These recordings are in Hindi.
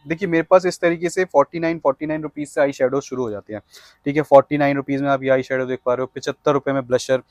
देखिए मेरे पास इस तरीके से 49 रुपीज से आई शेडो शुरू हो जाते हैं। ठीक है, 49 रुपीज में आप ये आई शेडो देख पा रहे हो, 75 रुपए में ब्लशर,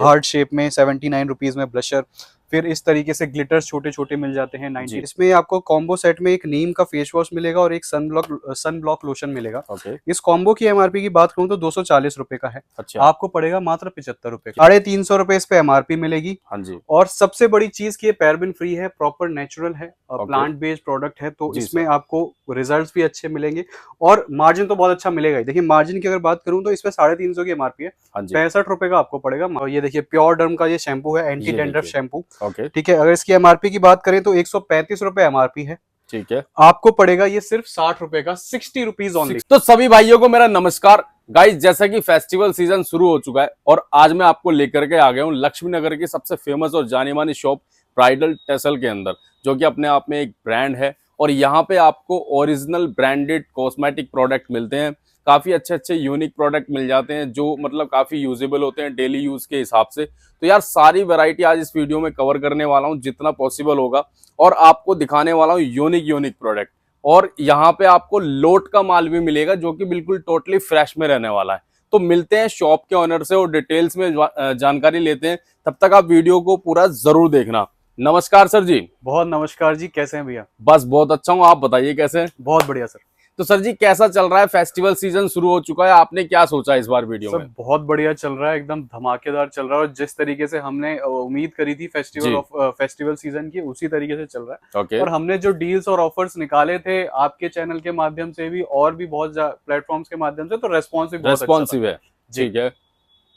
हार्ट शेप में 79 रुपीज में ब्लशर, फिर इस तरीके से ग्लिटर्स छोटे छोटे मिल जाते हैं 90। इसमें आपको कॉम्बो सेट में एक नीम का फेस वॉश मिलेगा और एक सन ब्लॉक लोशन मिलेगा। इस कॉम्बो की एमआरपी की बात करूं तो 240 रुपए का है। अच्छा। आपको पड़ेगा मात्र 75 रुपए, 350 रुपए इस पे एमआरपी मिलेगी। हाँ जी। और सबसे बड़ी चीज की पैराबेन फ्री है, प्रॉपर नेचुरल है, प्लांट बेस्ड प्रोडक्ट है, तो इसमें आपको रिजल्ट्स भी अच्छे मिलेंगे और मार्जिन तो बहुत अच्छा मिलेगा ही। देखिए मार्जिन की अगर बात करूं तो इसमें 350 की एमआरपी है, 65 रुपए का आपको पड़ेगा। और ये देखिए प्योर डर्म का ये शैम्पू है, एंटी डैंड्रफ शैम्पू। ठीक है, अगर इसकी एमआरपी की बात करें तो 135 रुपए एमआरपी है। ठीक है, आपको पड़ेगा ये सिर्फ 60 रुपए का, 60 रुपीज ऑनली। तो सभी भाइयों को मेरा नमस्कार। गाइस, जैसा कि फेस्टिवल सीजन शुरू हो चुका है और आज मैं आपको लेकर के आ गया हूं लक्ष्मी नगर की सबसे फेमस और जानी मानी शॉप ब्राइडल टेसल के अंदर, जो कि अपने आप में एक ब्रांड है। और यहाँ पे आपको ओरिजिनल ब्रांडेड कॉस्मेटिक प्रोडक्ट मिलते हैं, काफी अच्छे अच्छे यूनिक प्रोडक्ट मिल जाते हैं जो मतलब काफी यूजेबल होते हैं डेली यूज के हिसाब से। तो यार सारी वैरायटी आज इस वीडियो में कवर करने वाला हूँ जितना पॉसिबल होगा, और आपको दिखाने वाला हूँ यूनिक प्रोडक्ट। और यहाँ पे आपको लोट का माल भी मिलेगा जो कि बिल्कुल टोटली फ्रेश में रहने वाला है। तो मिलते हैं शॉप के ऑनर से और डिटेल्स में जानकारी लेते हैं। तब तक आप वीडियो को पूरा जरूर देखना। नमस्कार सर जी। बहुत नमस्कार जी, कैसे हैं भैया? बस बहुत अच्छा हूँ, आप बताइए कैसे हैं? बहुत बढ़िया सर। तो सर जी कैसा चल रहा है? फेस्टिवल सीजन शुरू हो चुका है, आपने क्या सोचा इस बार वीडियो में? बहुत बढ़िया चल रहा है, एकदम धमाकेदार चल रहा है। और जिस तरीके से हमने उम्मीद करी थी फेस्टिवल सीजन की, उसी तरीके से चल रहा है। और हमने जो डील्स और ऑफर्स निकाले थे आपके चैनल के माध्यम से भी और भी बहुत प्लेटफॉर्म्स के माध्यम से, तो रेस्पॉन्सिव है। ठीक है,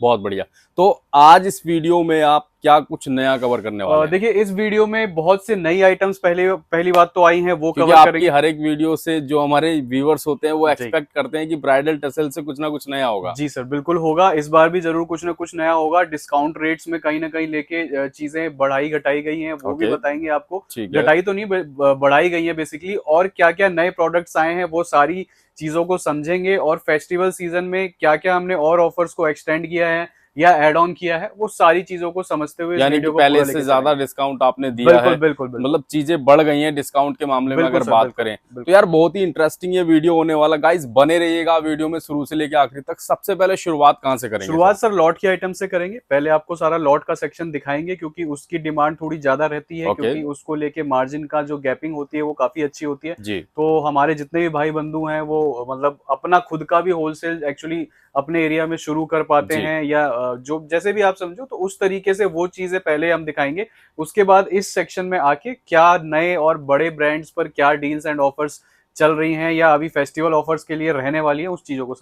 बहुत बढ़िया। तो आज इस वीडियो में आप क्या कुछ नया कवर करने वाले हैं? देखिए इस वीडियो में बहुत से नई आइटम्स पहली बात तो आई हैं, वो कवर करेंगे। हर एक वीडियो से जो हमारे व्यूअर्स होते हैं वो एक्सपेक्ट करते हैं कि ब्राइडल टेसल से कुछ ना कुछ नया होगा। जी सर, बिल्कुल होगा। इस बार भी जरूर कुछ ना कुछ नया होगा। डिस्काउंट रेट्स में कहीं ना कहीं लेके चीजें बढ़ाई घटाई गई हैं, वो भी बताएंगे आपको। घटाई तो नहीं, बढ़ाई गई है बेसिकली। और क्या क्या नए प्रोडक्ट्स आए हैं वो सारी चीजों को समझेंगे। और फेस्टिवल सीजन में क्या क्या हमने और ऑफर्स को एक्सटेंड किया है या एड ऑन किया है, वो सारी चीजों को समझते हुए यानी कि पहले से ज्यादा डिस्काउंट आपने दिया है। बिल्कुल। मतलब चीजें बढ़ गई हैं डिस्काउंट के मामले में अगर बात करें तो यार बहुत ही इंटरेस्टिंग ये वीडियो होने वाला। गाइस बने रहिएगा वीडियो में शुरू से लेकर आखिरी तक। सबसे पहले शुरुआत कहां से करेंगे? शुरुआत सर लॉट की आइटम से करेंगे। पहले आपको सारा लॉट का सेक्शन दिखाएंगे क्योंकि उसकी डिमांड थोड़ी ज्यादा रहती है, क्योंकि उसको लेके मार्जिन का जो गैपिंग होती है वो काफी अच्छी होती है जी। तो हमारे जितने भी भाई बंधु हैं वो मतलब अपना खुद का भी होलसेल एक्चुअली अपने एरिया में शुरू कर पाते हैं, या जो जैसे भी आप समझो, तो उस तरीके से वो चीजें पहले हम दिखाएंगे। उसके बाद इस सेक्शन में आके क्या नए और बड़े ब्रांड्स पर क्या डील्स एंड ऑफर्स चल रही हैं या अभी फेस्टिवल ऑफर्स के लिए रहने वाली है, उस चीजों को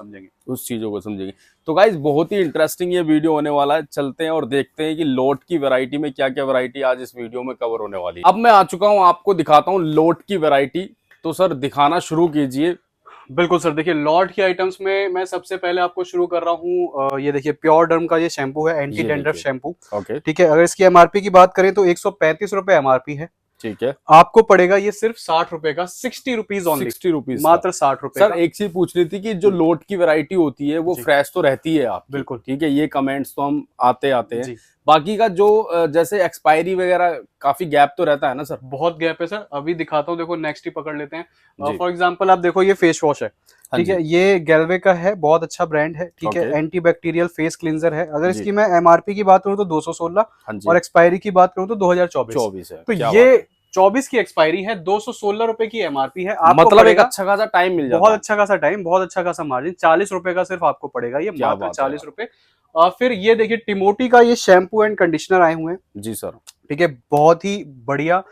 समझेंगे। तो गाइस बहुत ही इंटरेस्टिंग ये वीडियो होने वाला है। चलते हैं और देखते हैं कि लोट की वैरायटी में क्या क्या वैरायटी आज इस वीडियो में कवर होने वाली है। अब मैं आ चुका हूं, आपको दिखाता हूं लोट की वैरायटी। तो सर दिखाना शुरू कीजिए। बिल्कुल सर, देखिए लॉट की आइटम्स में मैं सबसे पहले आपको शुरू कर रहा हूँ। ये देखिए प्योर डर्म का ये शैम्पू है, एंटी डैंड्रफ शैम्पू। ठीक है, अगर इसकी एमआरपी की बात करें तो 135 रुपए एमआरपी है। ठीक है, आपको पड़ेगा ये सिर्फ 60 रुपए का, 60 रुपीज ऑनली। 60 रुपीज, मात्र 60 रुपए। सर एक चीज पूछनी थी कि जो लोट की वैरायटी होती है वो फ्रेश तो रहती है आप? बिल्कुल ठीक है, ये कमेंट्स तो हम आते हैं। बाकी का जो जैसे एक्सपायरी वगैरह काफी गैप तो रहता है ना सर? बहुत गैप है सर, अभी दिखाता हूँ। देखो नेक्स्ट ही पकड़ लेते हैं। फॉर एग्जांपल आप देखो ये फेस वॉश है, ठीक है, ये गैल्वे का है, बहुत अच्छा ब्रांड है। ठीक है, एंटी बैक्टीरियल फेस क्लींजर है। अगर इसकी मैं एमआरपी की बात करूँ तो 216 और एक्सपायरी की बात करूँ तो 2024 है। तो ये 24 की एक्सपायरी है, 216 रुपए की एमआरपी है। आपको मतलब एक अच्छा खासा टाइम मिल जाता है। बहुत अच्छा खासा टाइम, बहुत अच्छा खासा मार्जिन। 40 रुपए का सिर्फ आपको पड़ेगा ये, मात्र 40 रुपए। फिर ये देखिए टिमोटी का ये शैम्पू एंड कंडीशनर आए हुए हैं जी सर। ठीक है, बहुत ही बढ़िया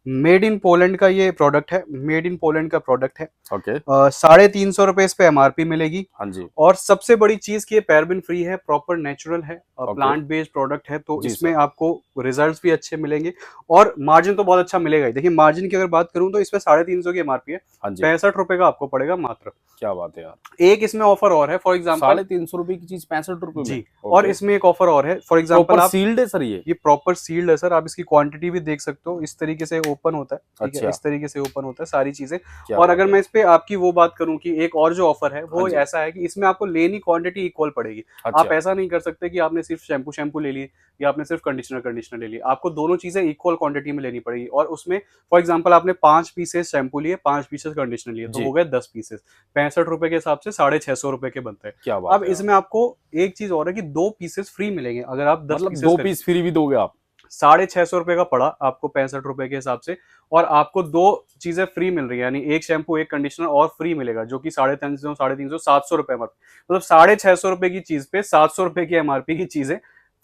मेड इन पोलैंड का ये प्रोडक्ट है, मेड इन पोलैंड का प्रोडक्ट है। ओके, 350 रुपए इस पे एमआरपी मिलेगी। हाँ जी। और सबसे बड़ी चीज की पैराबेन फ्री है, प्रॉपर नेचुरल है, प्लांट बेस्ड प्रोडक्ट है, तो इसमें आपको रिजल्ट्स भी अच्छे मिलेंगे और मार्जिन तो बहुत अच्छा मिलेगा ही। देखिए मार्जिन की अगर बात करूं तो इसमें 350 की एमआरपी है, 65 रुपए का आपको पड़ेगा मात्र। क्या बात है यार। एक इसमें ऑफर और है, फॉर एग्जाम्पल 350 रुपए की चीज 65 रुपए जी। और इसमें एक ऑफर और है, फॉर एग्जाम्पल सील्ड है सर, ये प्रॉपर सील्ड है सर। आप इसकी क्वांटिटी भी देख सकते हो, इस तरीके से ओपन होता है, ठीक है, अच्छा। इस तरीके से ओपन होता है सारी चीजें। क्या और बात अगर है। मैं इस पे आपकी वो बात करूं कि एक और जो ऑफर है वो हाँ जी। ऐसा है कि इसमें आपको लेनी क्वांटिटी इक्वल पड़ेगी। आप अच्छा। ऐसा नहीं कर सकते कि आपने सिर्फ शैम्पू ले ली या आपने सिर्फ कंडीशनर ले ली, आपको दोनों चीजें इक्वल क्वांटिटी में लेनी पड़ेगी। और उसमें फॉर एग्जांपल आपने 5 पीसेस शैम्पू लिए, 5 पीसेस कंडीशनर लिए, तो जी। हो गए 10 पीसेस, 65 रुपए के हिसाब से 650 रुपए के बनते हैं। क्या बात अब है यार। इसमें आपको एक चीज और है कि 2 पीसेस फ्री मिलेंगे अगर आप 10 मतलब पीसेस 2 खरीद। पीस फ्री भी दोगे आप? 650 रुपए का पड़ा आपको 65 रुपए के हिसाब से, और आपको 2 चीजें फ्री मिल रही है, यानी एक शैम्पू एक कंडीशनर और फ्री मिलेगा, जो कि 350 700 रुपए एमआरपी, मतलब 650 रुपए की चीज पे 700 रुपए की एमआरपी की चीजें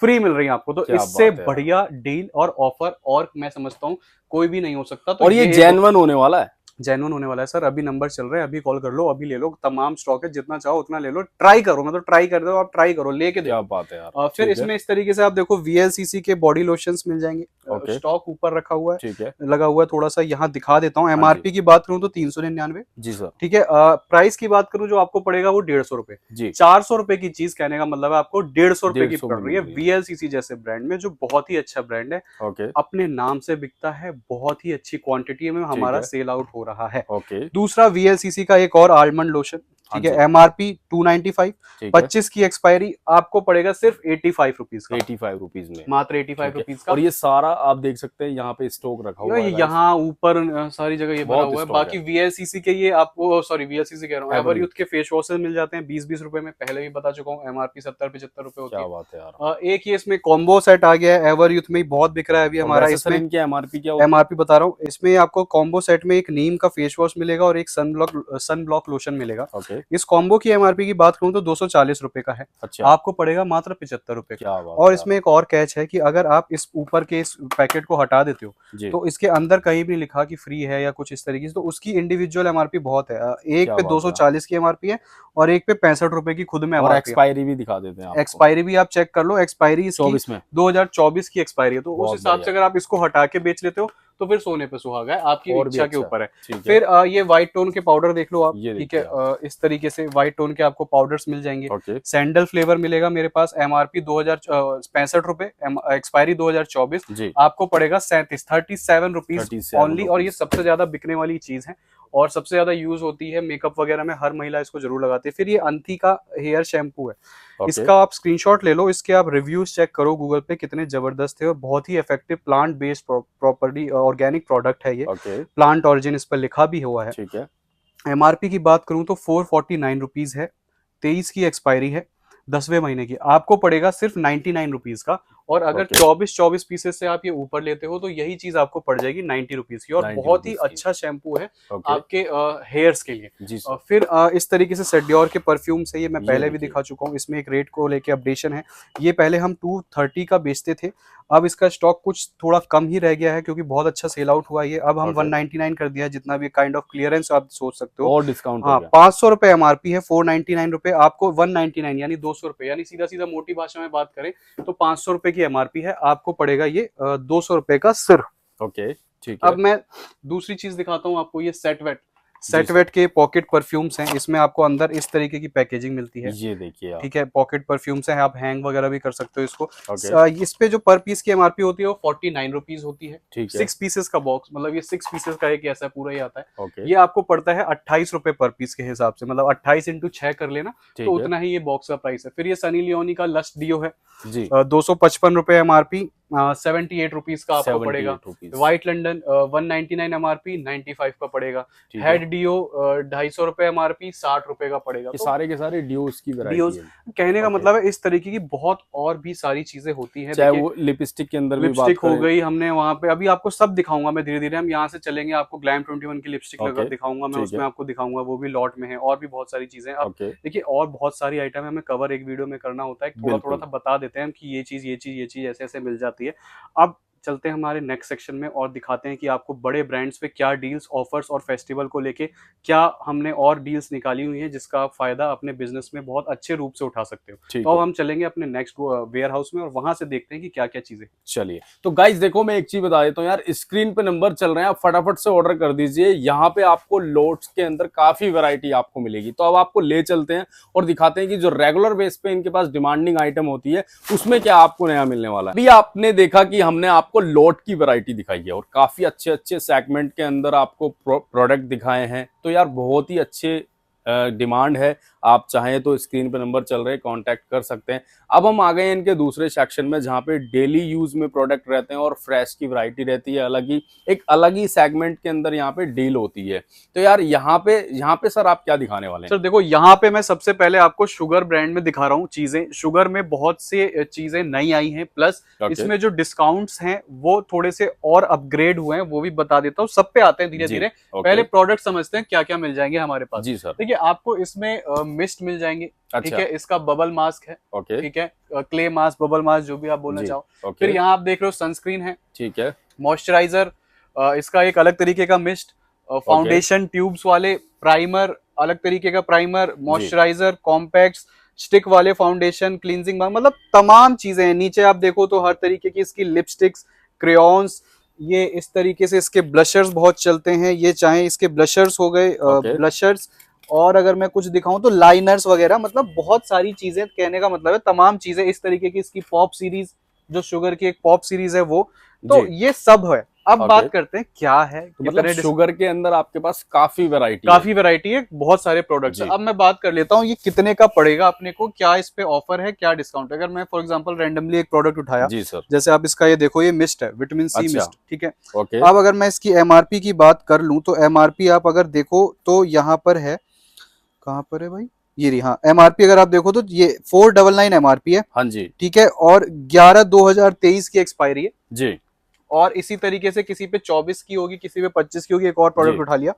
फ्री मिल रही है आपको। तो क्या इससे बात है यार। बढ़िया डील और ऑफर और मैं समझता हूँ कोई भी नहीं हो सकता। तो और ये एक जेन्युइन होने वाला है? जेन्युइन होने वाला है सर। अभी नंबर चल रहे हैं, अभी कॉल कर लो, अभी ले लो, तमाम स्टॉक है, जितना चाहो उतना ले लो, ट्राई करो, मैं तो ट्राई कर दो, आप ट्राई करो, लेके क्या देखो। बात है यार। फिर ठीक है। इसमें इस तरीके से आप देखो VLCC के बॉडी लोशंस मिल जाएंगे, ओके। स्टॉक ऊपर रखा हुआ है, ठीक है। लगा हुआ है, थोड़ा सा यहाँ दिखा देता हूँ। हाँ जी। एमआरपी की बात करूँ तो 399, जी सर। ठीक है। प्राइस की बात करूँ जो आपको पड़ेगा वो 150 रुपए। जी। 400 रुपए की चीज कहने का मतलब है आपको 150 रुपए की 150 पड़ में रही है मिल रही है। VLCC जैसे ब्रांड में, जो बहुत ही अच्छा ब्रांड है, ओके। अपने नाम से बिकता है, बहुत ही अच्छी क्वांटिटी में ठीक हमारा है। सेल आउट हो रहा है। ओके। दूसरा VLCC का एक और आलमंड लोशन, हाँ ठीक है, जी। एमआरपी 295, ठीक है। 25 की एक्सपायरी, आपको पड़ेगा सिर्फ 85 रुपीज का, 85 रुपीज में। मात्र 85 ठीक है। रुपीज का। और ये सारा आप देख सकते हैं यहाँ पे स्टॉक रखा हुआ है गाइस। यहाँ ऊपर सारी जगह ये भरा बहुत हुआ है। स्टॉक बाकी है। VLCC के ये आपको, सॉरी VLCC कह रहा हूँ, एवरयूथ। एवरयूथ के फेस वॉशेस मिल जाते हैं 20-20 रुपए में, पहले भी बता चुका हूँ, एमआरपी 70-75 रुपए होती क्या है। बात है यार। एक ये इसमें कॉम्बो सेट आ गया है, एवरयूथ में ही बहुत बिक रहा है अभी और हमारा। वैसे सर इसमें इनकी एमआरपी क्या होती है? एमआरपी बता रहा हूँ, इसमें आपको कॉम्बो सेट में एक नीम का फेस वॉश मिलेगा और एक सन ब्लॉक लोशन मिलेगा। ओके। इस कॉम्बो की एमआरपी की बात करूँ तो 240 रुपए का है, अच्छा। आपको पड़ेगा मात्र 75 रुपए का। क्या बात और है इसमें यार। एक और कैच है कि अगर आप इस ऊपर के इस पैकेट को हटा देते हो जी। तो इसके अंदर कहीं भी लिखा कि फ्री है या कुछ इस तरीके से, तो उसकी इंडिविजुअल एमआरपी बहुत है। एक क्या पे बात है। 240 की एमआरपी है और एक पे 65 रुपए की खुद में और एमआरपी है। एक्सपायरी भी दिखा देते हैं आपको। एक्सपायरी भी आप चेक कर लो, एक्सपायरी इसकी 24 में। 2024 की एक्सपायरी है, तो उस बहुत हिसाब से बढ़िया। अगर आप इसको हटा के बेच लेते हो तो फिर सोने पे सुहागा है, आपकी और भी इच्छा के अच्छा। ऊपर है। ठीक है। फिर ये व्हाइट टोन के पाउडर देख लो आप, ये ठीक है, देखिए आप। इस तरीके से व्हाइट टोन के आपको पाउडर्स मिल जाएंगे। ओके। सैंडल फ्लेवर मिलेगा मेरे पास, एमआरपी 2065 रुपए, एक्सपायरी 2024, जी। आपको पड़ेगा 37 रुपीज 37 ओनली। और ये रुपीज। सबसे ज्यादा बिकने वाली चीज है और सबसे ज्यादा यूज होती है मेकअप वगैरह में, हर महिला इसको जरूर लगाती है। फिर ये अंथी का हेयर शैम्पू है, ओके। इसका आप स्क्रीनशॉट ले लो, इसके आप रिव्यूज चेक करो गूगल पे, कितने जबरदस्त है और बहुत ही effective plant based property organic product है ये, ओके। प्लांट ऑरिजिन इस पर लिखा भी हुआ है। ठीक है। एमआरपी की बात करूं तो 449 रुपीज है, 23 की एक्सपायरी है, 10वें महीने की, आपको पड़ेगा सिर्फ 99 रुपीज का। और अगर ओके। 24 पीसेस से आप ये ऊपर लेते हो तो यही चीज आपको पड़ जाएगी 90 रुपीज की, और 90 बहुत ही रुपीज की। अच्छा शैम्पू है ओके। आपके हेयर्स के लिए। जी सर। फिर इस तरीके से सेडियोर के परफ्यूम्स है, ये मैं ये पहले भी देखिए। दिखा चुका हूँ, इसमें एक रेट को लेके अपडेशन है। ये पहले हम 230 का बेचते थे, अब इसका स्टॉक कुछ थोड़ा कम ही रह गया है क्योंकि बहुत अच्छा सेल आउट हुआ है ये, अब हम ओके। 199 कर दिया है, जितना भी काइंड ऑफ क्लियरेंस आप सोच सकते हो। और डिस्काउंट हो हाँ, गया। 500 रुपए एमआरपी है, 499 रुपए, आपको 199 यानी 200 रुपए, यानी सीधा सीधा मोटी भाषा में बात करें तो 500 रुपए की एमआरपी है, आपको पड़ेगा ये 200 रुपए का सिर्फ। ओके। ठीक है। अब मैं दूसरी चीज दिखाता हूँ आपको, ये सेट सर। वेट के पॉकेट परफ्यूम्स हैं, इसमें आपको अंदर इस तरीके की पैकेजिंग मिलती है, ये देखिए आप। ठीक है, पॉकेट परफ्यूम्स हैं, आप हैंग वगैरह भी कर सकते हो इसको। ओके। इस पे जो पर पीस की एमआरपी होती है वो 49 रुपीज होती है। ठीक है। 6 पीसेस का बॉक्स, मतलब ये 6 पीसेस का एक ऐसा पूरा ही आता है। ओके। ये आपको पड़ता है 28 रुपए पर पीस के हिसाब से, मतलब 28 इंटू 6 कर लेना ठीक तो है। उतना ही ये बॉक्स का प्राइस है। फिर ये सनी लियोनी का लस्ट डियो है, जी। 255 रुपए एमआरपी, 78 रुपीज का आपको पड़ेगा। 78 रुपीज। व्हाइट लंडन 199 एमआरपी, 95 का पड़ेगा। ठीक है। हेड डियो 250 रुपए एमआरपी, 60 रुपए का पड़ेगा। ये तो सारे के सारे डियोस की वैरायटी डियोस, है। कहने का ओके। मतलब है इस तरीके की बहुत और भी सारी चीजें होती हैं। चाहे देखिए, वो लिपस्टिक के अंदर भी बात लिपस्टिक हो करें। गई, हमने वहां पे अभी आपको सब दिखाऊंगा मैं धीरे धीरे, हम यहाँ से चलेंगे, आपको ग्लैम 21 की लिपस्टिक लगा ओके। दिखाऊंगा मैं, ठीक उसमें है। आपको दिखाऊंगा, वो भी लॉट में है, और भी बहुत सारी चीजें। अब ओके। देखिए और बहुत सारी आइटम है, हमें कवर एक वीडियो में करना होता है, थोड़ा थोड़ा बिल्कुल। सा बता देते हैं हम कि ये चीज ऐसे ऐसे मिल जाती है। अब चलते हैं हमारे नेक्स्ट सेक्शन में और दिखाते हैं कि आपको बड़े ब्रांड्स पे क्या डील्स, ऑफर्स और फेस्टिवल को लेके क्या हमने और डील्स निकाली हुई हैं जिसका आप फायदा अपने बिजनेस में बहुत अच्छे रूप से उठा सकते हो। ठीक तो अब है। हम चलेंगे अपने नेक्स्ट वेयर हाउस में और वहां से देखते हैं कि क्या क्या चीजें। चलिए तो गाइज देखो, मैं एक चीज बता देता हूँ यार, स्क्रीन पे नंबर चल रहे हैं, आप फटाफट से ऑर्डर कर दीजिए। यहाँ पे आपको लोट्स के अंदर काफी वैरायटी आपको मिलेगी। तो अब आपको ले चलते हैं और दिखाते हैं कि जो रेगुलर बेस पे इनके पास डिमांडिंग आइटम होती है उसमें क्या आपको नया मिलने वाला है। अभी आपने देखा कि हमने आपको आपको लॉट की वैरायटी दिखाई है और काफी अच्छे अच्छे सेगमेंट के अंदर आपको प्रोडक्ट दिखाए हैं। तो यार बहुत ही अच्छे डिमांड है। आप चाहें तो स्क्रीन पे नंबर चल रहे हैं, कांटेक्ट कर सकते हैं। अब हम आ गए हैं इनके दूसरे सेक्शन में जहाँ पे डेली यूज में प्रोडक्ट रहते हैं और फ्रेश की वैरायटी रहती है अलग ही, एक अलग ही सेगमेंट के अंदर यहाँ पे डील होती है। तो यार यहाँ पे सर आप क्या दिखाने वाले हैं? सर देखो, यहाँ पे मैं सबसे पहले आपको शुगर ब्रांड में दिखा रहा हूँ चीजें। शुगर में बहुत से चीजें नई आई हैं, प्लस इसमें जो डिस्काउंट्स हैं वो थोड़े से और अपग्रेड हुए हैं, वो भी बता देता हूँ। सब पे आते हैं धीरे धीरे। पहले प्रोडक्ट समझते हैं क्या क्या मिल जाएंगे हमारे पास। जी सर। देखिए, आपको इसमें मिस्ट मिल जाएंगे। ठीक है, इसका बबल मास्क है। ठीक है, क्ले मास्क, बबल मास्क, जो भी आप बोलना चाहो। फिर यहाँ आप देख रहे हो सनस्क्रीन है। ठीक है, मॉइस्चराइजर, इसका एक अलग तरीके का मिस्ट, फाउंडेशन ट्यूब्स वाले, प्राइमर, अलग तरीके का प्राइमर, मॉइस्चराइजर, कॉम्पैक्ट्स, स्टिक वाले फाउंडेशन, क्लींजिंग, मतलब तमाम चीजें हैं। नीचे आप देखो तो हर तरीके की इसकी लिपस्टिक्स, क्रेयॉन्स, ये इस तरीके से इसके ब्लशर्स बहुत चलते हैं। ये चाहे इसके ब्लशर्स हो गए, ब्लशर्स, और अगर मैं कुछ दिखाऊं तो लाइनर्स वगैरह, मतलब बहुत सारी चीजें। कहने का मतलब है तमाम चीजें। इस तरीके की इसकी पॉप सीरीज, जो शुगर की एक पॉप सीरीज है वो, तो ये सब है। अब बात करते हैं क्या है। तो मतलब शुगर के अंदर आपके पास काफी वैरायटी है, बहुत सारे प्रोडक्ट्स है। अब मैं बात कर लेता हूँ ये कितने का पड़ेगा अपने को, क्या इस पे ऑफर है, क्या डिस्काउंट है। अगर मैं फॉर एग्जांपल रैंडमली एक प्रोडक्ट उठाया, जी सर, जैसे आप इसका ये देखो, ये मिस्ट है, विटामिन सी मिस्ट। ठीक है, अब अगर मैं इसकी एमआरपी की बात कर लूं तो एमआरपी आप अगर देखो तो यहाँ पर है, कहाँ पर है भाई, ये रही। हाँ, एमआरपी अगर आप देखो तो ये 499 एमआरपी है। हाँ जी, ठीक है, और 11/2023 की एक्सपायरी है जी। और इसी तरीके से किसी पे 24 की होगी, किसी पे 25 की होगी। एक और प्रोडक्ट उठा लिया,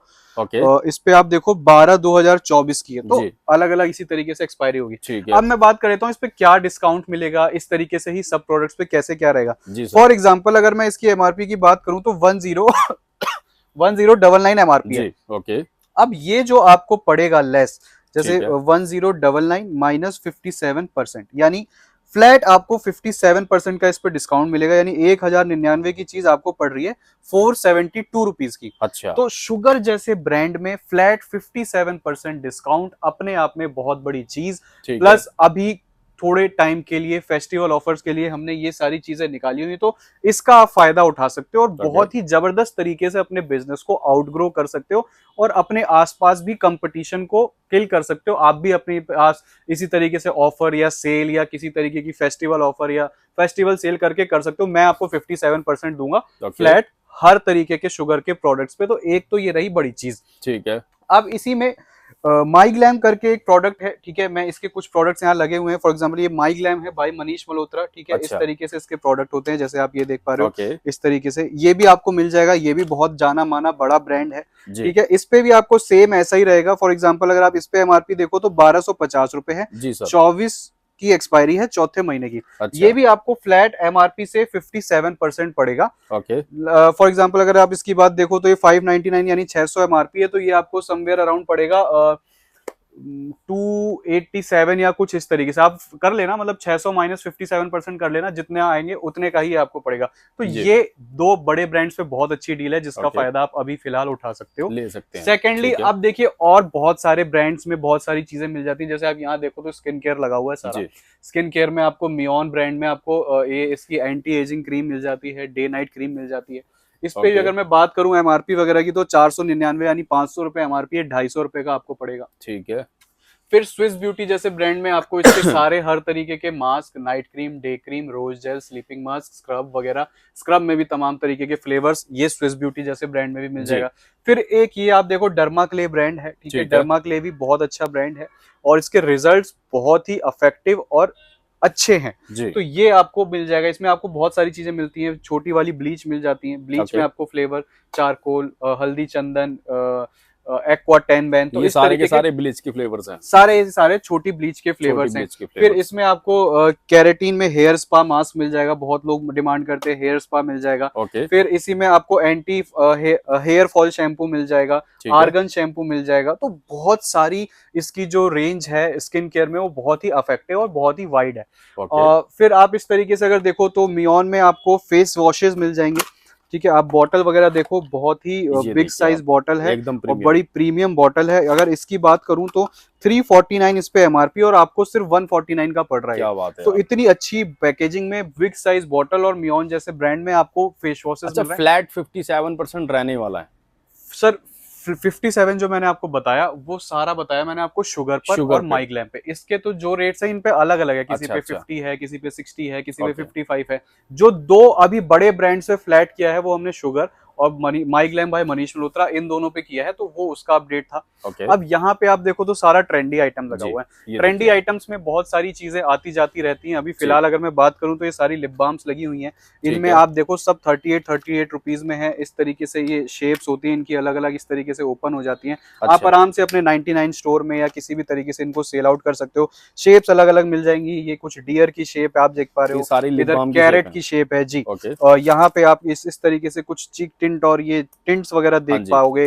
इस पे आप देखो 12/2024 की है। तो अलग अलग इसी तरीके से एक्सपायरी होगी। अब मैं बात कर लेता हूँ इस पे क्या डिस्काउंट मिलेगा, इस तरीके से ही सब प्रोडक्ट्स पे कैसे क्या रहेगा। फॉर एग्जाम्पल अगर मैं इसकी एमआरपी की बात करूं तो 1099 एमआरपी है। ओके, अब ये जो आपको पड़ेगा लेस, जैसे 1099 माइनस 57%, यानी फ्लैट आपको 57% का इस पे डिस्काउंट मिलेगा। यानी 1099 की चीज आपको पड़ रही है 472 रुपीज की। अच्छा, तो शुगर जैसे ब्रांड में फ्लैट 57% डिस्काउंट अपने आप में बहुत बड़ी चीज। प्लस अभी थोड़े टाइम के लिए फेस्टिवल ऑफर्स के लिए हमने ये सारी चीजें निकाली हुई, तो इसका आप फायदा उठा सकते हो और बहुत ही जबरदस्त तरीके से अपने बिजनेस को आउटग्रो कर सकते हो और अपने आसपास भी कंपटीशन को किल कर सकते हो। आप भी अपने पास इसी तरीके से ऑफर या सेल या किसी तरीके की फेस्टिवल ऑफर या फेस्टिवल सेल करके कर सकते हो। मैं आपको 57% दूंगा फ्लैट हर तरीके के शुगर के प्रोडक्ट्स पे। तो एक तो ये रही बड़ी चीज। ठीक है, अब इसी में माइग्लैम करके एक प्रोडक्ट है। ठीक है, मैं इसके कुछ प्रोडक्ट्स यहाँ लगे हुए हैं। फॉर एग्जांपल ये माइग्लैम है बाय मनीष मल्होत्रा। ठीक है, इस तरीके से इसके प्रोडक्ट होते हैं, जैसे आप ये देख पा रहे हो। इस तरीके से ये भी आपको मिल जाएगा। ये भी बहुत जाना माना बड़ा ब्रांड है। ठीक है, इस पे भी आपको सेम ऐसा ही रहेगा। फॉर एग्जाम्पल अगर आप इस पे एमआरपी देखो तो 1250 रुपए है। 24 की एक्सपायरी है, चौथे महीने की। ये भी आपको फ्लैट एमआरपी से 57% पड़ेगा। फॉर एग्जांपल अगर आप इसकी बात देखो तो ये 599 यानी 600 एमआरपी है, तो ये आपको समवेयर अराउंड पड़ेगा 287 या कुछ इस तरीके से आप कर लेना। मतलब 600 माइनस 57% कर लेना, जितने आएंगे उतने का ही आपको पड़ेगा। तो ये दो बड़े ब्रांड्स पे बहुत अच्छी डील है, जिसका फायदा आप अभी फिलहाल उठा सकते हो, ले सकते हैं। सेकेंडली अब देखिए और बहुत सारे ब्रांड्स में बहुत सारी चीजें मिल जाती है। जैसे आप यहाँ देखो तो स्किन केयर लगा हुआ है सारा। स्किन केयर में आपको मियोन ब्रांड में आपको ये इसकी एंटी एजिंग क्रीम मिल जाती है, डे नाइट क्रीम मिल जाती है। इस पे अगर मैं बात करूं एमआरपी वगैरह की तो 499 यानी 500 रुपए एमआरपी है, 250 रुपए का आपको पड़ेगा। ठीक है, फिर स्विस ब्यूटी जैसे ब्रांड में आपको इसके सारे हर तरीके के mask, night cream, day cream, rose gel, sleeping mask, scrub वगैरह, स्क्रब में भी तमाम तरीके के फ्लेवर्स ये स्विस ब्यूटी जैसे ब्रांड में भी मिल जाएगा। फिर एक ये आप देखो डर्मा क्ले ब्रांड है। ठीक है, डर्मा क्ले भी बहुत अच्छा ब्रांड है और इसके रिजल्ट्स बहुत ही इफेक्टिव और अच्छे हैं। तो ये आपको मिल जाएगा। इसमें आपको बहुत सारी चीजें मिलती हैं। छोटी वाली ब्लीच मिल जाती है। ब्लीच में आपको फ्लेवर चारकोल, हल्दी चंदन, एक्वा 10 बैन, तो ये सारे के सारे ब्लीच के फ्लेवर्स हैं। सारे छोटी ब्लीच के फ्लेवर्स हैं। फिर इसमें आपको कैरेटीन में हेयर स्पा मास्क मिल जाएगा, बहुत लोग डिमांड करते हैं, हेयर स्पा मिल जाएगा। फिर इसी में आपको एंटी हेयर फॉल शैम्पू मिल जाएगा, आर्गन शैम्पू मिल जाएगा। तो बहुत सारी इसकी जो रेंज है स्किन केयर में वो बहुत ही इफेक्टिव और बहुत ही वाइड है। फिर आप इस तरीके से अगर देखो तो मियोन में आपको फेस वॉशेस मिल जाएंगे। ठीक है। आप बॉटल वगैरह देखो, बहुत ही ये बिग देखिए साइज आप, बॉटल है एकदम और प्रीमियम। बड़ी प्रीमियम बॉटल है। अगर इसकी बात करूं तो 349 इस पे एमआरपी और आपको सिर्फ 149 का पड़ रहा है। क्या बात है तो यार। इतनी अच्छी पैकेजिंग में बिग साइज बॉटल और मियोन जैसे ब्रांड में आपको फेस वॉशेस अच्छा, मिल रहे हैं। फ्लैट 57% रहने वाला है सर 57 जो मैंने आपको बताया वो सारा बताया मैंने आपको शुगर पर शुगर और पे। माइग्लैम पे। इसके तो जो रेट्स हैं इन पे अलग अलग है, किसी अच्छा पे अच्छा। 50 है, किसी पे 60 है, किसी पे ओके 55 है। जो दो अभी बड़े ब्रांड से फ्लैट किया है वो हमने शुगर और माइग्लैम बाय मनीष मल्होत्रा, इन दोनों पे किया है, तो वो उसका अपडेट था। ओके। अब यहाँ पे आप देखो तो सारा ट्रेंडी आइटम लगा जी, हुआ है। ये ट्रेंडी देखिए आप। आइटम्स में बहुत सारी चीजें आती जाती रहती हैं। अभी जी, फिलहाल अगर मैं बात करूं तो ये सारी लिप बाम्स लगी हुई हैं। ठीक इनमें है। आप देखो सब 38 रुपीज में है। इस तरीके से ये शेप्स होती हैं इनकी अलग अलग, इस तरीके से ओपन हो जाती हैं। आप अच्छा, आराम से अपने 99 स्टोर में या किसी भी तरीके से इनको सेल आउट कर सकते हो। शेप्स अलग अलग मिल जाएंगी। ये कुछ डियर की शेप आप देख पा रहे ये हो, सारी लिप इधर बाम की शेप कैरेट है। की शेप है जी। ओके। और यहाँ पे आप इस तरीके से कुछ चिक टिंट और ये टिंट्स वगैरह हाँ देख जी। पाओगे।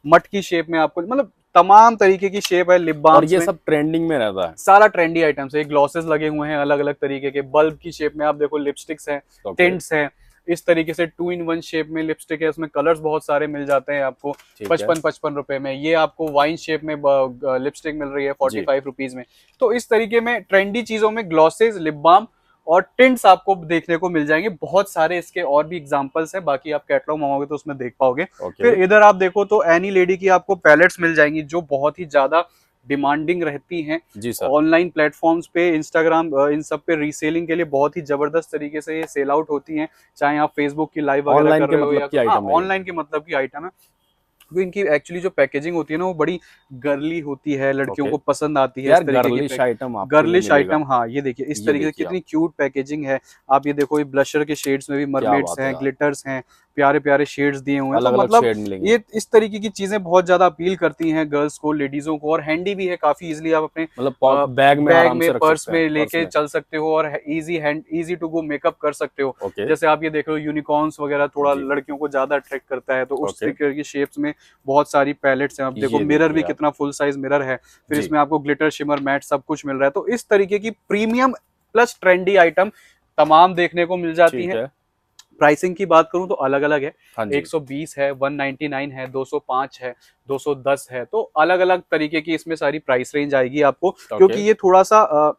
मट की शेप में आपको, मतलब तमाम तरीके की शेप है लिप और बाम्स ये में। सब ट्रेंडिंग में रहता है। सारा ट्रेंडी आइटम्स है। ग्लॉसेस लगे हुए हैं अलग अलग तरीके के, बल्ब की शेप में आप देखो लिपस्टिक्स हैं, ओके, टिंट्स हैं। इस तरीके से 2 in 1 शेप में लिपस्टिक है, उसमें कलर्स बहुत सारे मिल जाते हैं आपको ठीक है। 55 रुपए में। ये आपको वाइन शेप में लिपस्टिक मिल रही है जी, 45 रुपीज में। तो इस तरीके में ट्रेंडी चीजों में ग्लॉसेस, लिप बाम और टिंट्स आपको देखने को मिल जाएंगे। बहुत सारे इसके और भी एग्जांपल्स हैं, बाकी आप कैटलॉग मंगाओगे तो उसमें देख पाओगे। ओके। फिर इधर आप देखो तो एनी लेडी की आपको पैलेट्स मिल जाएंगी जो बहुत ही ज्यादा डिमांडिंग रहती हैं जी सर। ऑनलाइन प्लेटफॉर्म्स पे, इंस्टाग्राम, इन सब पे रीसेलिंग के लिए बहुत ही जबरदस्त तरीके से ये सेल आउट होती हैं। चाहे आप फेसबुक की लाइव वगैरह ऑनलाइन कर के रहे हो मतलब या की हाँ आइटम है ये। ऑनलाइन के मतलब की आइटम है। क्योंकि इनकी एक्चुअली जो पैकेजिंग होती है ना वो बड़ी गर्ली होती है, लड़कियों ओके। को पसंद आती है इस यार तरीके की गर्लिश आइटम आपको ये गर्लिश मिलेगा। आइटम। हाँ ये देखिए इस ये तरीके से देखिए आप, कितनी क्यूट पैकेजिंग है। आप ये देखो ये ब्लशर के शेड्स में भी क्या मरमेड्स बात है हैं, यार। ग्लिटर्स हैं, प्यारे प्यारे शेड्स दिए हुए हैं। तो अलग अलग मतलब शेड मिलेंगे। ये इस तरीके की चीजें बहुत ज्यादा अपील करती हैं गर्ल्स को, लेडीजों को, और हैंडी भी है काफी इजिली। आप अपने मतलब बैग में बैग आराम में, से रख पर्स सकते हैं, में पर्स लेके में। चल सकते हो और easy hand, easy to go makeup कर सकते हो। ओके। जैसे आप ये देख रहे हो यूनिकॉर्न्स वगैरह थोड़ा जी। लड़कियों को ज्यादा अट्रैक्ट करता है, तो उस ओके। तरीके की शेप्स में बहुत सारी पैलेट्स हैं। आप देखो ये मिरर भी देखिए आप। कितना फुल साइज मिरर है। फिर जी, इसमें आपको ग्लिटर, शिमर, मैट सब कुछ मिल रहा है। तो इस तरीके की प्रीमियम प्लस ट्रेंडी आइटम तमाम देखने को मिल जाती ठीक हैं। है। प्राइसिंग की बात करूं तो अलग अलग है। हाँ जी। 120 है, 199 है, 205 है, 210 है। तो अलग अलग तरीके की इसमें सारी प्राइस रेंज आएगी आपको, ओके। क्योंकि ये थोड़ा सा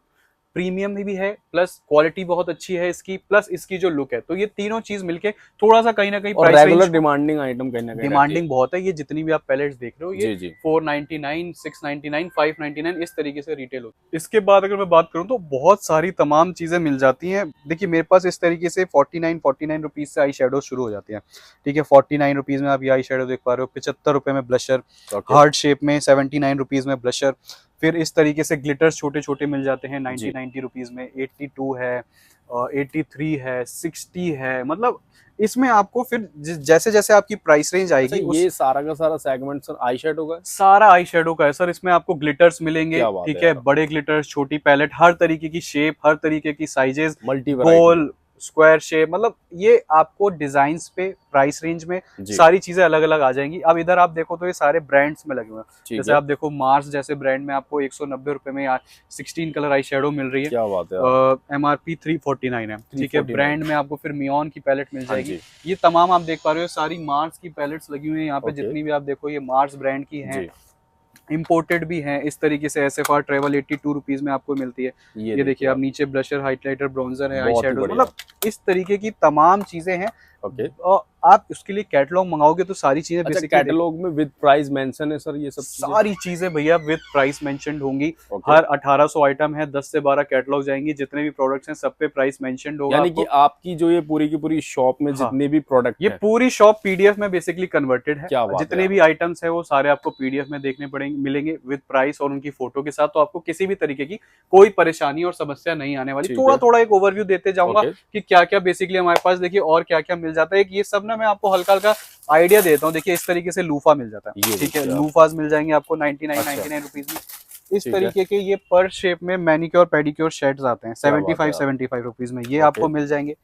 प्रीमियम भी है, प्लस क्वालिटी बहुत अच्छी है इसकी, प्लस इसकी जो लुक है। तो ये तीनों चीज मिलके थोड़ा सा कहीं ना कहीं और price regular range demanding item कहीं ना कहीं रहती है। डिमांडिंग बहुत है। ये जितनी भी आप पैलेट्स देख रहे हो ये जी जी। 499, 699, 599 इस तरीके से रिटेल होती है। इसके बाद अगर मैं बात करूं तो बहुत सारी तमाम चीजें मिल जाती हैं। देखिए मेरे पास इस तरीके से 49 रुपीज से आई शेडो शुरू हो जाती है। ठीक है, 49 रुपीज में आप ये आई शेडो देख पा रहे हो, 75 रुपए में ब्लशर ओके। हार्ट शेप में, 79 रुपीज में ब्लशर। फिर इस तरीके से ग्लिटर्स छोटे छोटे मिल जाते हैं जी। 90 रुपीज में, 82 है, 83 है, 60 है। मतलब इसमें आपको फिर जैसे जैसे आपकी प्राइस रेंज अच्छा, आएगी ये सारा का सारा सेगमेंट सर आई शेडो का है? सारा आई शेडो का है सर। इसमें आपको ग्लिटर्स मिलेंगे, क्या बात है ठीक है, यार। बड़े ग्लिटर्स, छोटी पैलेट, हर तरीके की शेप, हर तरीके की साइजेस, मल्टी वैरायटी। गोल, स्क्वायर शेप। मतलब ये आपको डिजाइन्स पे प्राइस रेंज में जी, सारी चीजें अलग अलग आ जाएंगी। अब इधर आप देखो तो ये सारे ब्रांड्स में लगे हुए हैं। ठीक जैसे है। आप देखो मार्स जैसे ब्रांड में आपको 190 रुपए में 16 कलर आई शेडो मिल रही है। क्या बात है यार। MRP 349 है, ठीक है। 349 ब्रांड में आपको फिर मियोन की पैलेट मिल हाँ जाएगी। जी। ये तमाम आप देख पा रहे हो सारी मार्स की पैलेट्स लगी हुई है यहाँ पे। ओके। जितनी भी आप देखो ये मार्स ब्रांड की हैं, जी, इंपोर्टेड भी हैं। इस तरीके से SFR ट्रेवल 82 रुपीज में आपको मिलती है। ये देखिए आप, नीचे ब्लशर, हाइलाइटर, ब्राउन्जर है, आई बहुत ही शेडो, बढ़िया। मतलब इस तरीके की तमाम चीजें हैं। ओके। और आप उसके लिए कैटलॉग मंगाओगे तो सारी चीजें अच्छा, बेसिकली कैटलॉग में विद प्राइस मेंशन है सर ये सब चीजें? सारी चीजें भैया विद प्राइस मेंशनड होंगी। ओके। हर 1800 आइटम है, 10 से 12 कैटलॉग जाएंगी। जितने भी प्रोडक्ट्स हैं सब पे प्राइस मेंशनड होगा यानी कि आपको। आपकी जो ये पूरी की पूरी शॉप में हाँ, जितने भी प्रोडक्ट ये हैं, पूरी शॉप PDF में बेसिकली कन्वर्टेड है। क्या बात है जितने यार। भी आइटम्स है वो सारे आपको PDF में देखने पड़ेंगे, मिलेंगे विद प्राइस और उनकी फोटो के साथ। तो आपको किसी भी तरीके की कोई परेशानी और समस्या नहीं आने वाली। ठीक थोड़ा है। थोड़ा एक ओवरव्यू देते जाऊंगा ओके। कि क्या क्या बेसिकली हमारे पास देखिए और क्या क्या मिल जाता है। एक ये सब ना मैं आपको हल्का हल्का आइडिया देता हूँ। देखिए इस तरीके से लूफा मिल जाता है, ये ठीक है। देखिए आप। लूफाज मिल जाएंगे आपको 99 अच्छा। 99 रुपीज में। इस ठीक है। तरीके के ये पर शेप में मैनिक्योर पेडिक्योर शेड्स आते हैं क्या बात है 75 यार। 75 रुपीज में, ये ओके। आपको मिल जाएंगे।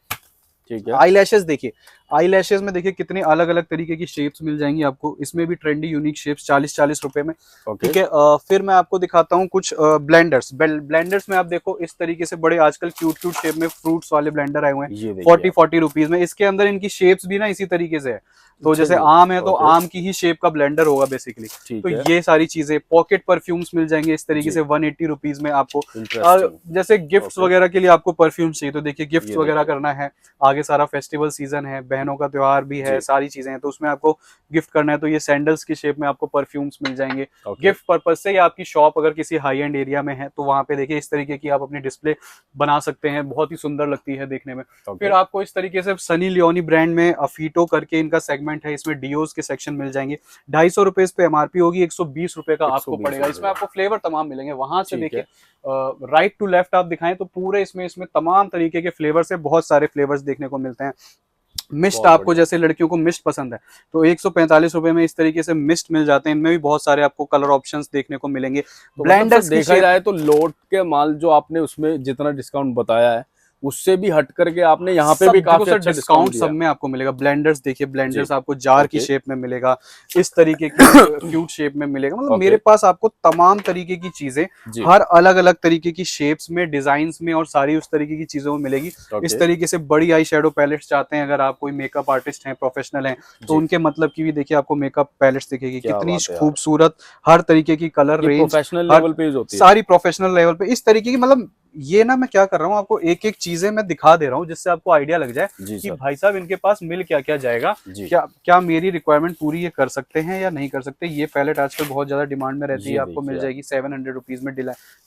ठीक है। आई लैशेस देखिए, आई लैशेस में देखिए कितने अलग अलग तरीके की शेप्स मिल जाएंगी आपको, इसमें भी ट्रेंडी यूनिक शेप्स 40-40 रुपए में। ओके। ठीक है, फिर मैं आपको दिखाता हूँ कुछ ब्लेंडर्स। ब्लेंडर्स में आप देखो इस तरीके से बड़े आजकल क्यूट क्यूट शेप में फ्रूट्स वाले ब्लेंडर आए हुए हैं ये देखिए 40-40 रुपीज में। इसके अंदर इनकी शेप्स भी ना इसी तरीके से है, तो अच्छा जैसे जी, आम है तो ओके। आम की ही शेप का ब्लेंडर होगा बेसिकली। ठीक तो है ये सारी चीजें, पॉकेट परफ्यूम्स मिल जाएंगे इस तरीके जी। से 180 रुपीज में आपको। इंटरेस्टिंग। जैसे गिफ्ट्स ओके। वगैरह के लिए आपको परफ्यूम चाहिए तो देखिए गिफ्ट्स ये वगैरह देखिए करना है, आगे सारा फेस्टिवल सीजन है, बहनों का त्योहार भी है, जी। सारी चीजें हैं, तो उसमें आपको गिफ्ट करना है तो ये सैंडल्स की शेप में आपको परफ्यूम्स मिल जाएंगे। ओके। गिफ्ट पर्पज से, या आपकी शॉप अगर किसी हाई एंड एरिया में है तो वहां पे देखिए इस तरीके की आप अपनी डिस्प्ले बना सकते हैं, बहुत ही सुंदर लगती है देखने में। ओके। फिर आपको इस तरीके से सनी लियोनी ब्रांड में अफीटो करके इनका सेगमेंट है, इसमें डिओज के सेक्शन मिल जाएंगे। 250 रुपए इस पे एमआरपी होगी, 120 रुपए का आपको 120 पड़ेगा। इसमें आपको फ्लेवर तमाम मिलेंगे। वहां से ठीक देखिए है। राइट टू लेफ्ट आप दिखाएं तो पूरे इसमें तमाम तरीके के फ्लेवर्स है, बहुत सारे फ्लेवर्स देखने को मिलते हैं। मिस्ट, बहुत आपको बढ़िया। जैसे लड़कियों को मिस्ट पसंद है तो 145 रुपए में इस तरीके से मिस्ट मिल जाते हैं। इनमें भी बहुत सारे आपको कलर ऑप्शंस देखने को मिलेंगे। तो मतलब ब्लेंडर्स सर की देखा शेप, जाए तो लोट के माल जो आपने उसमें जितना डिस्काउंट बताया है उससे भी हट करके आपने यहाँ पे सब भी देखो काफी सर अच्छा डिस्काउंट डिस्काउंट सब दिया में आपको मिलेगा। ब्लेंडर्स देखिए, जी। ब्लेंडर्स आपको जार की ओके। शेप में मिलेगा, इस तरीके की क्यूट शेप में मिलेगा। मतलब ओके मेरे पास आपको तमाम तरीके की चीजें जी। हर अलग अलग तरीके की शेप्स में, डिजाइन में, और सारी उस तरीके की चीजों में मिलेगी। इस ओके तरीके से बड़ी आई शेडो पैलेट्स चाहते हैं अगर आप, कोई मेकअप आर्टिस्ट हैं, प्रोफेशनल हैं, तो जी। उनके मतलब की भी देखिए आपको मेकअप पैलेट्स दिखेगी, क्या कितनी बात है यार, खूबसूरत, हर तरीके की कलर ये रेंज, प्रोफेशनल हर लेवल पे यूज होती है। सारी प्रोफेशनल लेवल पे इस तरीके की। मतलब ये ना मैं क्या कर रहा हूँ, आपको एक एक चीजें मैं दिखा दे रहा हूँ जिससे आपको आइडिया लग जाए जी कि सर। भाई साहब इनके पास मिल क्या क्या जाएगा, जी। क्या क्या मेरी रिक्वायरमेंट पूरी ये कर सकते हैं या नहीं कर सकते। ये पैलेट आजकल बहुत ज्यादा डिमांड में रहती है, ये आपको मिल देखिए जाएगी 700 रुपीज में।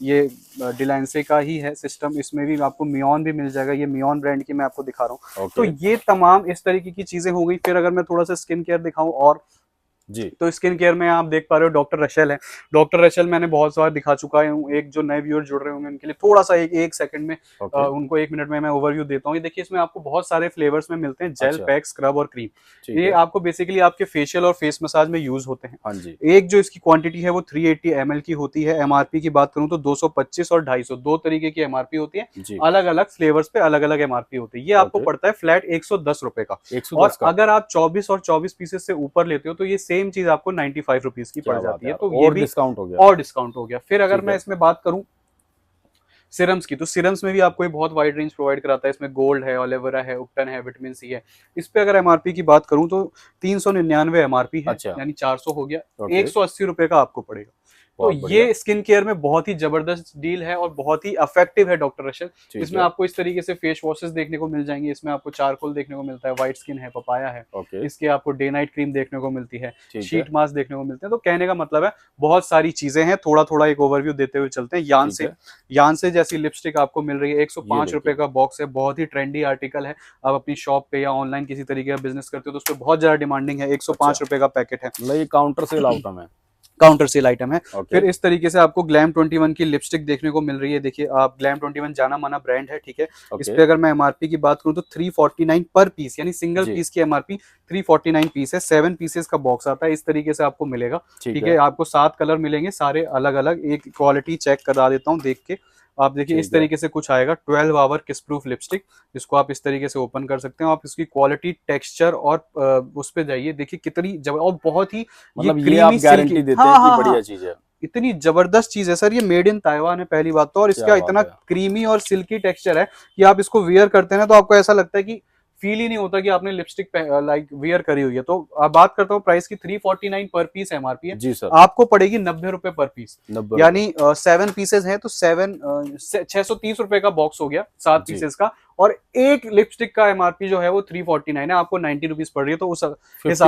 ये डिलायंसे का ही है सिस्टम, इसमें भी आपको मियोन भी मिल जाएगा। ये मियोन ब्रांड की मैं आपको दिखा रहा हूँ। तो ओके ये तमाम इस तरीके की चीजें हो गई। फिर अगर मैं थोड़ा सा स्किन केयर दिखाऊं, और जी। तो स्किन केयर में आप देख पा रहे हो डॉक्टर रशेल है। डॉक्टर रशेल मैंने बहुत बार दिखा चुका हूँ। एक जो नए व्यूअर जुड़ रहे होंगे उनके लिए थोड़ा सा एक सेकंड में ओके। उनको 1 मिनट में मैं ओवरव्यू देता हूँ। ये देखिए इसमें आपको बहुत सारे फ्लेवर्स में मिलते हैं, जेल, अच्छा पैक, स्क्रब और क्रीम। ठीक ये है। आपको बेसिकली आपके फेशियल और फेस मसाज में यूज होते हैं। हाँ जी। एक जो इसकी क्वांटिटी है वो 380 ml की होती है। एमआरपी की बात करूं तो 225 और 250, दो तरीके की एमआरपी होती है। जी। अलग अलग फ्लेवर्स पे अलग अलग एमआरपी होती है। ये आपको ओके। पड़ता है फ्लैट 110 रुपए का। 110 और का। अगर आप 24 और 24 पीसेस से ऊपर लेते हो तो ये सेम चीज आपको 95 रुपीज की क्या पड़ बात जाती है है। यार, तो ये और भी डिस्काउंट हो गया। और डिस्काउंट हो गया। फिर अगर ठीक मैं है। इसमें बात करूं सिरम्स की, तो सिरम्स में भी आपको ये बहुत वाइड रेंज प्रोवाइड कराता है। इसमें गोल्ड है, ओलेवेरा है, उपटन है, विटामिन सी है। इस पे अगर एमआरपी की बात करूं तो 399 एमआरपी है, अच्छा। यानी 400 हो गया। ओके। 180 रुपए का आपको पड़ेगा। तो बहुत बढ़िया। ये स्किन केयर में बहुत ही जबरदस्त डील है और बहुत ही इफेक्टिव है डॉक्टर रशेल। ठीक इसमें है। आपको इस तरीके से फेस वॉशेस देखने को मिल जाएंगे। इसमें आपको चारकोल देखने को मिलता है, व्हाइट स्किन है, पपाया है। ओके। इसके आपको डे नाइट क्रीम देखने को मिलती है, ठीक है। शीट मास्क देखने को मिलते हैं। तो कहने का मतलब है बहुत सारी चीजें हैं। थोड़ा थोड़ा एक ओवरव्यू देते हुए चलते हैं। ठीक है। यान से जैसी लिपस्टिक आपको मिल रही है, ये 105 रुपए देखिए। का बॉक्स है, बहुत ही ट्रेंडी आर्टिकल है। आप अपनी शॉप पे या ऑनलाइन किसी तरीके का बिजनेस करते हो तो उस पर बहुत ज्यादा डिमांडिंग है। 105 अच्छा, रुपए का पैकेट है, मतलब ये काउंटर सेल आइटम है। काउंटर सेल आइटम है। ओके। फिर इस तरीके से आपको ग्लैम 21 की लिपस्टिक देखने को मिल रही है। देखिए आप, ग्लैम 21 जाना माना ब्रांड है, ठीक है। इस ओके पे अगर मैं एमआरपी की बात करूं तो 349 पर पीस, यानी सिंगल जी। पीस की एमआरपी 349 पीस है। 7 पीसेस का बॉक्स आता है, इस तरीके से आपको मिलेगा। ठीक ठीक है। है, आपको 7 कलर मिलेंगे, सारे अलग अलग। एक क्वालिटी चेक करा देता हूँ देख के। आप देखिए इस ठीक है। तरीके से कुछ आएगा, 12 आवर किस प्रूफ लिपस्टिक। इसको आप इस तरीके से ओपन कर सकते हो। आप इसकी क्वालिटी, टेक्सचर और उस पे जाइए, देखिए कितनी जब, और बहुत ही मतलब ये आप क्रीमी गारंटी सिल्की। देते हाँ हैं कि हाँ बढ़िया हाँ, चीज है। इतनी जबरदस्त चीज है सर। ये मेड इन ताइवान है पहली बात तो, और क्या इसका बात इतना है। क्रीमी और सिल्की टेक्सचर है कि आप इसको वियर करते हैं ना तो आपको ऐसा लगता है कि फील ही नहीं होता कि आपने लिपस्टिक लाइक वियर करी हुई है। तो अब बात करता हूँ प्राइस की, 349 पर पीस एमआरपी है, जी सर। आपको पड़ेगी 90 रुपए पर पीस। 90 यानी 7 पीसेस हैं तो 630 रुपए का बॉक्स हो गया 7 जी। पीसेस का। और एक लिपस्टिक का एमआरपी जो है वो 349 है, आपको 90 रुपीज पड़ रही है। तो उस हिसाब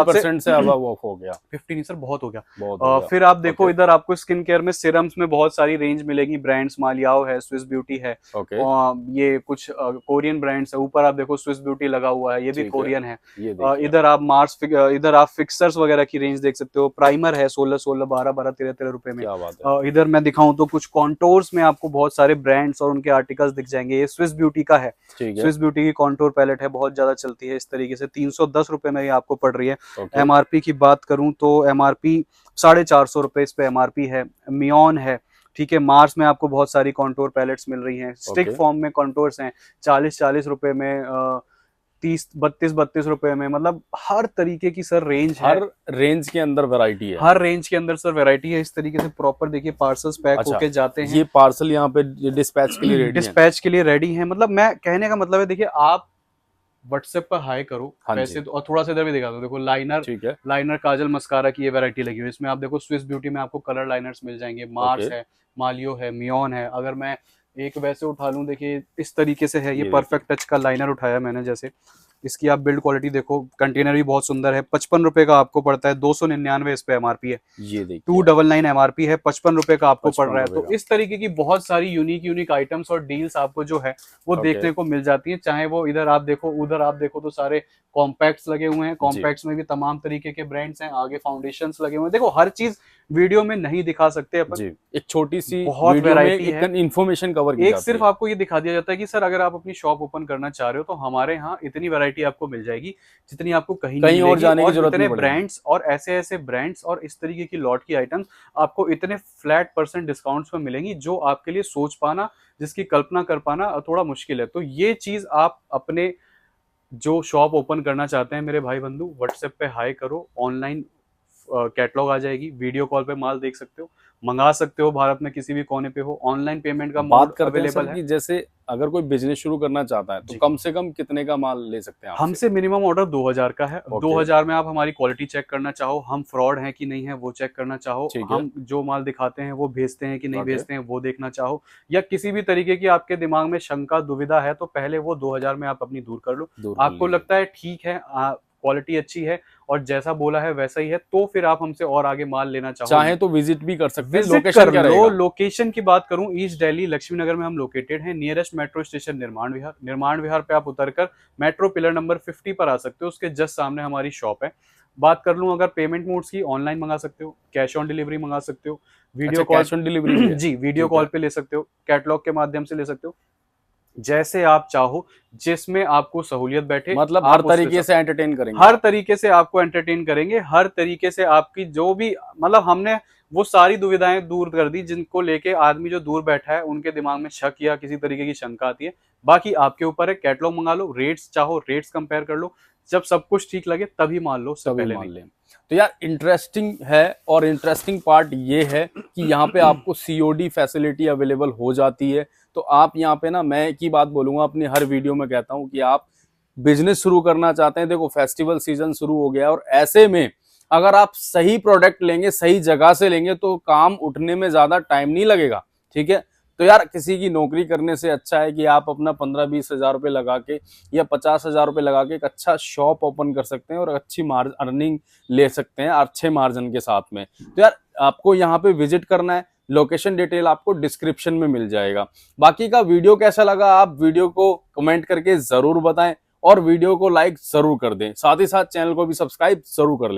से 50% से अब ऑफ हो गया। 50 नहीं सर, बहुत हो गया। बहुत हो गया। फिर आप देखो ओके। इधर आपको स्किन केयर में सिरम्स में बहुत सारी रेंज मिलेगी। ब्रांड्स मालियाओ है, स्विस ब्यूटी है, ओके। और ये कुछ कोरियन ब्रांड्स है। ऊपर आप देखो स्विस ब्यूटी लगा हुआ है, ये भी ठीक है। कोरियन है। ये देखिए। इधर आप फिक्सर्स वगैरह की रेंज देख सकते हो। प्राइमर है 16-16, 12-12, 13-13 रुपए में। क्या बात है। इधर मैं दिखाऊं तो कुछ कॉन्टोर्स में आपको बहुत सारे ब्रांड्स और उनके आर्टिकल्स दिख जाएंगे। ये स्विस ब्यूटी का है, ठीक है। स्विस ब्यूटी की कॉन्टोर पैलेट है, बहुत ज्यादा चलती है। इस तरीके से 310 रुपए में ये आपको पड़ रही है। ओके। एमआरपी की बात करूं तो एमआरपी 450 रुपए इस पे एमआरपी है। मियोन है, ठीक है। मार्स में आपको बहुत सारी कॉन्टोर पैलेट्स मिल रही हैं। Stick okay. फॉर्म में कॉन्टोर्स हैं, 40-40 रुपए में 32 रुपए में, मतलब हर तरीके की सर रेंज है। हर रेंज के अंदर वैरायटी है। हर रेंज के अंदर सर वैरायटी है। इस तरीके से प्रॉपर देखिए पार्सल्स पैक अच्छा, होके जाते हैं। ये पार्सल यहाँ पे डिस्पैच के लिए रेडी है। डिस्पैच के लिए रेडी है। मतलब मैं कहने का मतलब है, देखिए आप व्हाट्सएप पर हाई करो हाँ वैसे जी। तो, और थोड़ा सा इधर भी दिखा दो, देखो लाइनर, ठीक है। लाइनर काजल मस्कारा की ये वैरायटी लगी हुई है। इसमें आप देखो स्विस ब्यूटी में आपको कलर लाइनर्स मिल जाएंगे, मार्स ओके। है, मालियो है, मियोन है। अगर मैं एक वैसे उठा लूं, देखिए इस तरीके से है, ये ये परफेक्ट टच का लाइनर उठाया मैंने। जैसे इसकी आप बिल्ड क्वालिटी देखो, कंटेनर भी बहुत सुंदर है। 55 रुपए का आपको पड़ता है, 299 इस पे एमआरपी है, ये देखिए 299 एमआरपी है, 55 रुपए का आपको पड़ 55 रहा है। रुपए तो का। इस तरीके की बहुत सारी यूनिक आइटम्स और डील्स आपको जो है वो ओके। देखने को मिल जाती है। चाहे वो इधर आप देखो, उधर आप देखो, तो सारे कॉम्पैक्ट्स लगे हुए हैं। जी। कॉम्पैक्ट्स में भी तमाम तरीके के ब्रांड्स हैं, आगे फाउंडेशंस लगे हुए हैं। देखो हर चीज वीडियो में नहीं दिखा सकते अपन, जी, एक छोटी सी बहुत वीडियो में वैरायटी एक है। इन्फॉर्मेशन कवर की एक जाती सिर्फ है। आपको ये दिखा दिया जाता है कि सर अगर आप अपनी शॉप ओपन करना चाह रहे हो तो हमारे यहाँ इतनी वैरायटी आपको मिल जाएगी जितनी आपको कहीं नहीं कहीं और मिलेगी, जाने की और जरूरत इतने नहीं पड़ेगी। ब्रांड्स और ऐसे ऐसे ब्रांड्स और इस तरीके की लॉट की आइटम्स आपको इतने फ्लैट % डिस्काउंट्स में मिलेंगी, जो आपके लिए सोच पाना, जिसकी कल्पना कर पाना थोड़ा मुश्किल है। तो ये चीज आप अपने जो शॉप ओपन करना चाहते हैं मेरे भाई बंधु, व्हाट्सएप पे हाई करो, ऑनलाइन कैटलॉग आ जाएगी, वीडियो कॉल पे माल देख सकते हो, मंगा सकते हो, भारत में किसी भी कोने पे हो, ऑनलाइन पेमेंट का मोड बात करते हैं अवेलेबल सर है। कि जैसे अगर कोई बिजनेस शुरू करना चाहता है तो जी, कम से कम कितने का माल ले सकते हैं आपसे? हमसे मिनिमम ऑर्डर 2000 का है। ओके। 2000 में आप हमारी क्वालिटी चेक करना चाहो, हम फ्रॉड हैं कि नहीं है वो चेक करना चाहो, ठीक है। हम जो माल दिखाते हैं वो भेजते हैं कि नहीं ओके। भेजते हैं वो देखना चाहो, या किसी भी तरीके की आपके दिमाग में शंका दुविधा है, तो पहले वो 2000 में आप अपनी दूर कर लो। दूर कर आपको लीजिए। लगता है ठीक है, क्वालिटी अच्छी है और जैसा बोला है वैसा ही है, तो फिर आप हमसे और आगे माल लेना चाहो, चाहे तो विजिट भी कर सकते हैं। विजिट लोकेशन कर क्या लो। रहेगा? लोकेशन की बात करूं, ईस्ट दिल्ली लक्ष्मी नगर में हम लोकेटेड हैं। नियरेस्ट मेट्रो स्टेशन निर्माण विहार, निर्माण विहार पे आप उतरकर मेट्रो पिलर नंबर 50 पर आ सकते हो, उसके जस्ट सामने हमारी शॉप है। बात कर लूं अगर पेमेंट मोड्स की, ऑनलाइन मंगा सकते हो, कैश ऑन डिलीवरी मंगा सकते हो, अच्छा, video call cash on delivery भी है। जी वीडियो ठीक है। कॉल पे ले सकते हो, कैटलॉग के माध्यम से ले सकते हो, जैसे आप चाहो, जिसमें आपको सहूलियत बैठे मतलब हर आप उस तरीके से एंटरटेन करेंगे। हर तरीके से आपको एंटरटेन करेंगे। हर तरीके से आपकी जो भी, मतलब हमने वो सारी दुविधाएं दूर कर दी जिनको लेके आदमी जो दूर बैठा है उनके दिमाग में शक या किसी तरीके की शंका आती है। बाकी आपके ऊपर है, कैटलॉग मंगा लो, रेट्स चाहो रेट्स कंपेयर कर लो, जब सब कुछ ठीक लगे तभी मान लो, उससे तभी पहले मान नहीं। लें। तो यार इंटरेस्टिंग है, और इंटरेस्टिंग पार्ट ये है कि यहाँ पे आपको सीओडी फैसिलिटी अवेलेबल हो जाती है। तो आप यहाँ पे ना, मैं एक ही बात बोलूंगा, अपनी हर वीडियो में कहता हूँ कि आप बिजनेस शुरू करना चाहते हैं, देखो फेस्टिवल सीजन शुरू हो गया, और ऐसे में अगर आप सही प्रोडक्ट लेंगे, सही जगह से लेंगे, तो काम उठने में ज्यादा टाइम नहीं लगेगा। ठीक है। तो यार किसी की नौकरी करने से अच्छा है कि आप अपना 15-20 हजार रुपये लगा के या 50 हजार रुपये लगा के एक अच्छा शॉप ओपन कर सकते हैं और अच्छी अर्निंग ले सकते हैं अच्छे मार्जिन के साथ में। तो यार आपको यहाँ पे विजिट करना है, लोकेशन डिटेल आपको डिस्क्रिप्शन में मिल जाएगा। बाकी का वीडियो कैसा लगा आप वीडियो को कमेंट करके जरूर बताएं, और वीडियो को लाइक जरूर कर दें, साथ ही साथ चैनल को भी सब्सक्राइब जरूर कर लें।